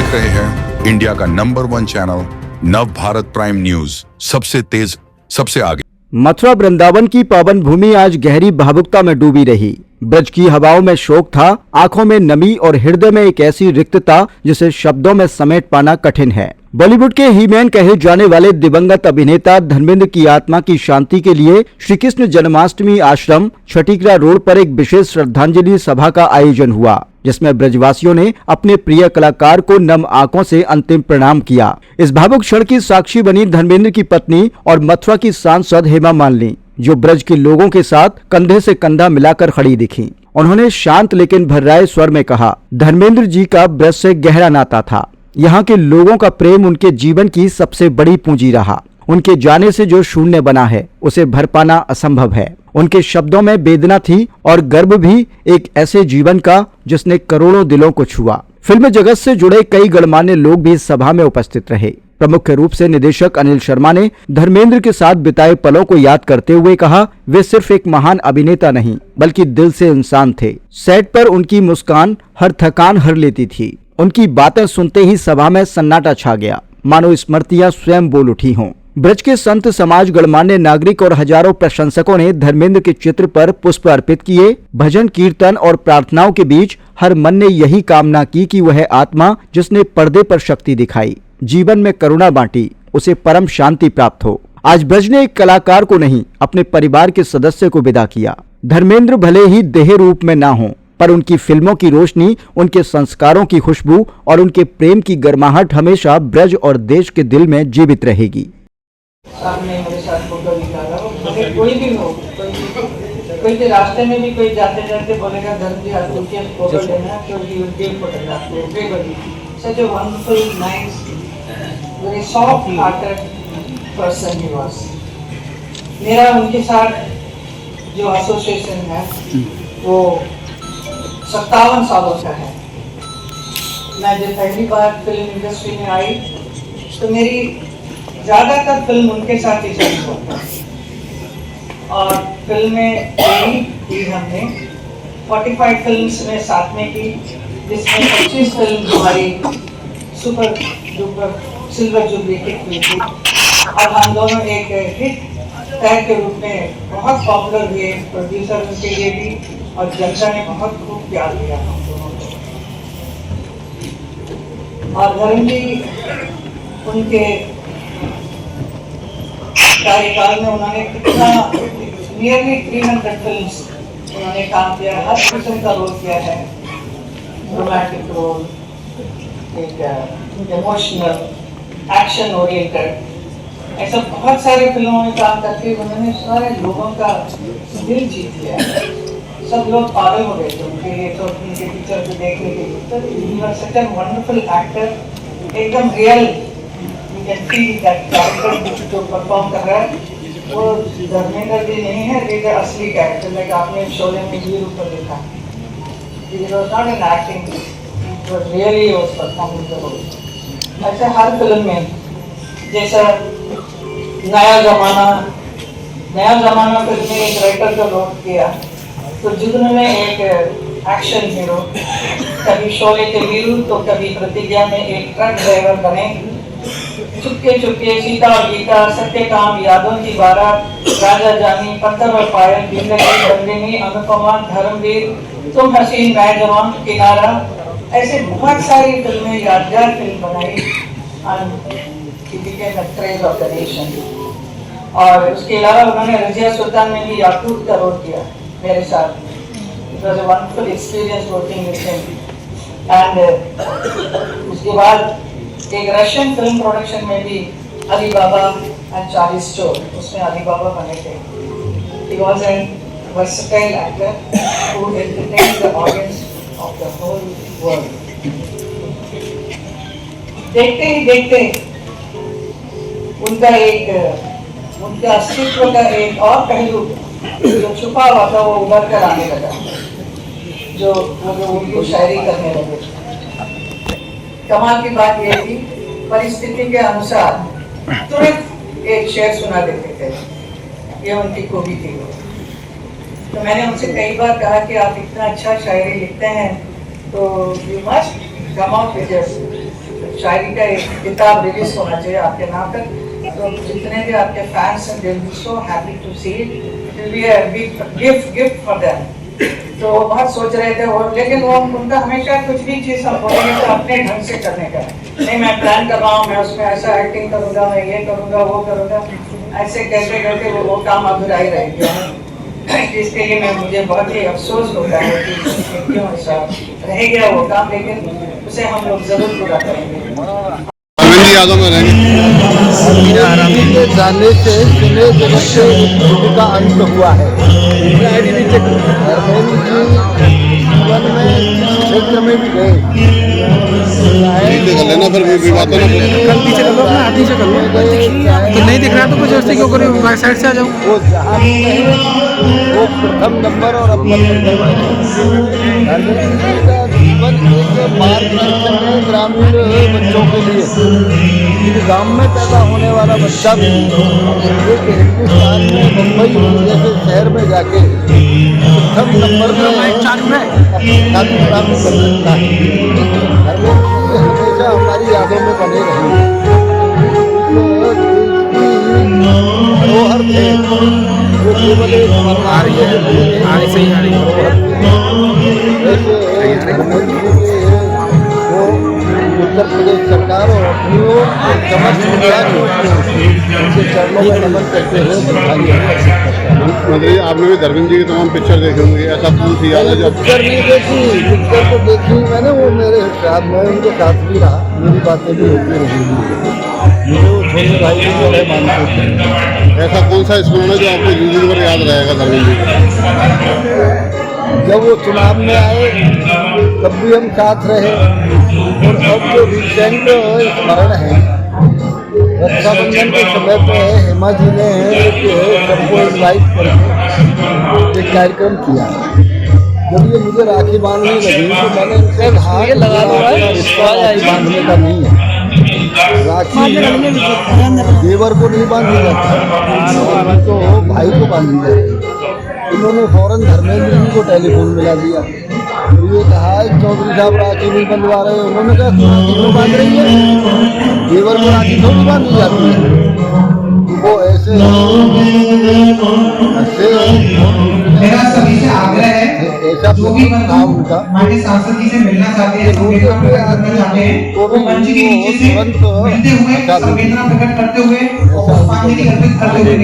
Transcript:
देख रहे हैं इंडिया का नंबर 1 चैनल नव भारत प्राइम न्यूज, सबसे तेज सबसे आगे। मथुरा वृंदावन की पावन भूमि आज गहरी भावुकता में डूबी रही। ब्रज की हवाओं में शोक था, आंखों में नमी और हृदय में एक ऐसी रिक्तता जिसे शब्दों में समेट पाना कठिन है। बॉलीवुड के हीमैन कहे जाने वाले दिवंगत अभिनेता धर्मेंद्र की आत्मा की शांति के लिए श्री कृष्ण जन्माष्टमी आश्रम छठीकरा रोड पर एक विशेष श्रद्धांजलि सभा का आयोजन हुआ, जिसमें ब्रजवासियों ने अपने प्रिय कलाकार को नम आंखों से अंतिम प्रणाम किया। इस भावुक क्षण की साक्षी बनी धर्मेंद्र की पत्नी और मथुरा की सांसद हेमा मालिनी, जो ब्रज के लोगों के साथ कंधे से कंधा मिलाकर खड़ी दिखी। उन्होंने शांत लेकिन भर्राए स्वर में कहा, धर्मेंद्र जी का ब्रज से गहरा नाता था। यहाँ के लोगों का प्रेम उनके जीवन की सबसे बड़ी पूंजी रहा। उनके जाने से जो शून्य बना है उसे भर पाना असंभव है। उनके शब्दों में वेदना थी और गर्व भी एक ऐसे जीवन का जिसने करोड़ों दिलों को छुआ। फिल्म जगत से जुड़े कई गणमान्य लोग भी इस सभा में उपस्थित रहे। प्रमुख रूप से निर्देशक अनिल शर्मा ने धर्मेंद्र के साथ बिताए पलों को याद करते हुए कहा, वे सिर्फ एक महान अभिनेता नहीं बल्कि दिल से इंसान थे। सेट पर उनकी मुस्कान हर थकान हर लेती थी। उनकी बातें सुनते ही सभा में सन्नाटा छा गया, मानो स्मृतियां स्वयं बोल उठी हों। ब्रज के संत समाज, गणमान्य नागरिक और हजारों प्रशंसकों ने धर्मेंद्र के चित्र पर पुष्प अर्पित किए। भजन, कीर्तन और प्रार्थनाओं के बीच हर मन ने यही कामना की कि वह आत्मा जिसने पर्दे पर शक्ति दिखाई, जीवन में करुणा बांटी, उसे परम शांति प्राप्त हो। आज ब्रज ने एक कलाकार को नहीं, अपने परिवार के सदस्य को विदा किया। धर्मेंद्र भले ही देह रूप में ना हो, पर उनकी फिल्मों की रोशनी, उनके संस्कारों की खुशबू और उनके प्रेम की गर्माहट हमेशा ब्रज और देश के दिल में जीवित रहेगी। सामने मेरे साथ फोटो निकाला, कोई भी हो, कोई भी रास्ते में भी कोई जाते जाते बोलेगा धर्म जी आप उनके फोटो लेना, तो he will give photograph to everybody. Such a wonderful, nice, very soft hearted person he was. मेरा उनके साथ जो एसोसिएशन है वो 57 सालों का है। मैं जब पहली बार फिल्म इंडस्ट्री में आई तो मेरी ज़्यादातर फिल्म उनके साथ ही चली होता और फिल्में की हमने 45 फिल्म्स में साथ में की, जिसमें 25 फिल्म हमारी super duper silver jubilee hit हुई थी और हम दोनों एक हिट टैग के रूप में बहुत पॉपुलर हुए। प्रोड्यूसर के लिए भी और जनता ने बहुत खूब प्यार दिया हम दोनों को। और धर्म जी उनके कार्यकाल में उन्होंने कितना नियरली 300 फिल्म्स उन्होंने काम किया, हर किस्म का रोल किया है। रोमांटिक रोल, एक इमोशनल, एक्शन ओरिएंटेड, ऐसा बहुत सारे फिल्मों में काम करके उन्होंने सारे लोगों का दिल जीत लिया। सब लोग पागल हो गए थे उनके लिए, तो उनके पिक्चर को देखने के लिए। तो he was such a wonderful actor, एकदम real, you can feel that character जो परफॉर्म कर रहा है वो धर्मेंद्र जी नहीं है, एक असली कैरेक्टर। लाइक आपने शोले में वीर ऊपर देखा, he was not an acting, he was really was performing the role. ऐसे हर फिल्म में जैसा नया जमाना फिल्म में एक राइटर को नोट किया, तो जुगनू में एक एक्शन हीरो, कभी शोले के वीरू तो कभी प्रतिज्ञा में एक ट्रक ड्राइवर बने। चुपके चुपके, सीता और गीता, सत्यकाम, यादों की बारात, राजा जानी, पत्थर और पायल, जिंदगी बंदिनी, अनुपमा, धर्मवीर, तुम हसीन मैं जवान, किनारा, ऐसे बहुत सारी फिल्में, यादगार फिल्म बनाई ऑफ द नेशन। और उसके अलावा उन्होंने रजिया सुल्तान में भी याकूत का रोल किया मेरे साथ। It was a wonderful experience working with him. And उसके बाद एक रशियन फिल्म प्रोडक्शन में भी अली बाबा एंड चार्ली स्टोर, उसमें अली बाबा बने थे। He was a versatile actor who entertained the audience of the whole world. देखते ही देखते उनका अस्तित्व का एक और पहलू जो छुपा हुआ था वो उभर कर आने लगा, जो उनको शायरी करने लगे। कमाल की बात ये थी, परिस्थिति के अनुसार तुरंत एक शेर सुना देते थे, ये उनकी खूबी थी। तो मैंने उनसे कई बार कहा कि आप इतना अच्छा शायरी लिखते हैं तो you must come out with शायरी का एक किताब रिलीज होना चाहिए आपके नाम पर। तो जितने भी आपके फैंस हैं, they will be so happy to see it, it will be a big gift for them. तो बहुत सोच रहे थे और, लेकिन वो उनका हमेशा कुछ भी चीज़ हम बोलेंगे तो अपने ढंग से करने का, नहीं मैं प्लान कर रहा हूँ, मैं उसमें ऐसा एक्टिंग करूँगा, मैं ये करूँगा, वो करूँगा, ऐसे कहते कहते वो काम अधूरा ही रह गया है। इसके लिए मैं मुझे बहुत ही अफसोस होता है कि क्यों ऐसा रह गया वो काम, लेकिन उसे हम लोग जरूर पूरा करेंगे। अरविंद यादों में रहेंगे। जाने से सिने जगत से युग का अंत हुआ है। धर्मेंद्र जी जीवन में क्षेत्र में भी गए, कर लेना फिर विवादों में कल पीछे कर लो अपना, हाथ नीचे कर लो। तो नहीं दिख रहा तो कुछ ऐसे क्यों करो, बैक साइड से आ जाओ। वो जहाँ भी रहे वो प्रथम नंबर और अव्वल नंबर पर। धर्मेंद्र जी का जीवन एक मार्गदर्शन है ग्रामीण बच्चों के लिए। गांव में पैदा होने वाला बच्चा भी एक हिंदुस्तान में मुंबई जैसे शहर में जाके प्रथम नंबर पर अपनी ख्याति प्राप्त कर सकता है। धर्मेंद्र जी हमेशा हमारी यादों में बने रहेंगे। धरोहर थे वो केवल एक उत्तर प्रदेश सरकार और अपनी समस्त मीडिया को उनके चरणों में नमन करते हुए मंत्री जी, आपने भी धर्मेंद्र जी की तमाम पिक्चर देखे होंगे, ऐसा कौन सी याद है जो पिक्चर नहीं देखी? पिक्चर तो देखी मैंने, वो मेरे साथ में उनके साथ भी रहा, मेरी बातें भी होती रही। मुझे वो छोटे भाई की तरह मानते थे। ऐसा कौन सा स्मरण है जो आपको जिंदगी भर याद रहेगा धर्मेंद्र जी का? जब वो चुनाव में आए तब भी हम साथ रहे, और अब जो रिसेंट स्मरण है रक्षाबंधन के समय पे हेमा जी ने सबको इन्वाइट करके एक कार्यक्रम किया। जब ये मुझे राखी बांधने लगी तो मैंने इनसे कहा राखी बांधने का नहीं है, राखी देवर को नहीं बांधी जाती, तो भाई को बांधी जाती है। इन्होंने फौरन धर्मेंद्र जी को टेलीफोन मिला दिया, तो ये कहा चौधरी साहब राखी नहीं बंधवा रहे। उन्होंने कहा राखी क्यों बांध रही है, देवर को राखी थोड़ी बांधी जाती है। वो ऐसे मेरा सभी से आग्रह है, ऐसा जो भी था उनका हमारे सांसद जी से मिलना चाहते हैं, संवेदना प्रकट करना चाहते हैं, वो मंच के नीचे से मिलते हुए संवेदना प्रकट करते हुए और पुष्पांजलि अर्पित करते हुए